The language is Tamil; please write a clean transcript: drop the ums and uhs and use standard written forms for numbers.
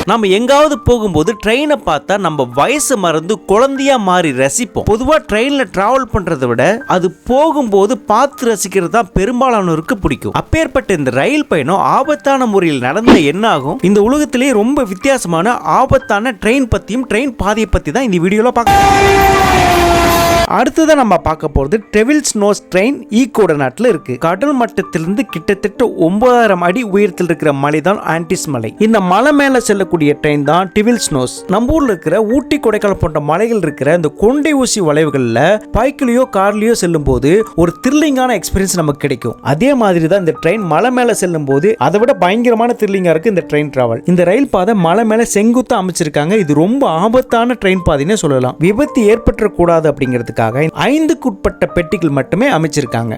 நம்ம எங்காவது போகும்போது ட்ரெயினை பார்த்தா நம்ம வயசு மறந்து குழந்தையா மாறி ரசிப்போம். பொதுவா ட்ரெயின்ல டிராவல் பண்றதை விட அது போகும்போது பார்த்து ரசிக்கிறது தான் பெரும்பாலானோருக்கு பிடிக்கும். அப்பேற்பட்ட இந்த ரயில் பயணம் ஆபத்தான முறையில் நடந்த என்ன ஆகும்? இந்த உலகத்திலேயே ரொம்ப வித்தியாசமான ஆபத்தான ட்ரெயின் பத்தியும் ட்ரெயின் பாதையை பத்தி தான் இந்த வீடியோல பார்க்க. அடுத்ததான் நம்ம பார்க்க போறது டெவில்ஸ் நோஸ் ட்ரெயின் ஈக்வடர் நாட்டில் இருக்கு. கடல் மட்டத்திலிருந்து கிட்டத்தட்ட 9000 அடி உயரத்தில் இருக்கிற மலை தான் ஆன்டிஸ் மலை. இந்த மலை மேல செல்லக்கூடிய ட்ரெயின் தான் டெவில்ஸ் நோஸ். நம்ம ஊர்ல இருக்கிற ஊட்டி கொடைக்கானல் போன்ற மலைகள் இருக்கிற இந்த கொண்டை ஊசி வளைவுகள்ல பைக்லயோ கார்லயோ செல்லும் போது ஒரு த்ரில்லிங்கான எக்ஸ்பீரியன்ஸ் நமக்கு கிடைக்கும். அதே மாதிரி தான் இந்த ட்ரெயின் மலை மேல செல்லும் போது அதை விட பயங்கரமான த்ரில்லிங்கா இருக்கு இந்த ட்ரெயின் டிராவல். இந்த ரயில் பாதை மலை மேல செங்குத்தா அமைச்சிருக்காங்க. இது ரொம்ப ஆபத்தான ட்ரெயின் பாதைன்னு சொல்லலாம். விபத்து ஏற்பட்டுற கூடாது அப்படிங்கிறதுக்கு 5க்கு உட்பட்ட பெட்டிகள் மட்டுமே அமைச்சிருக்காங்க.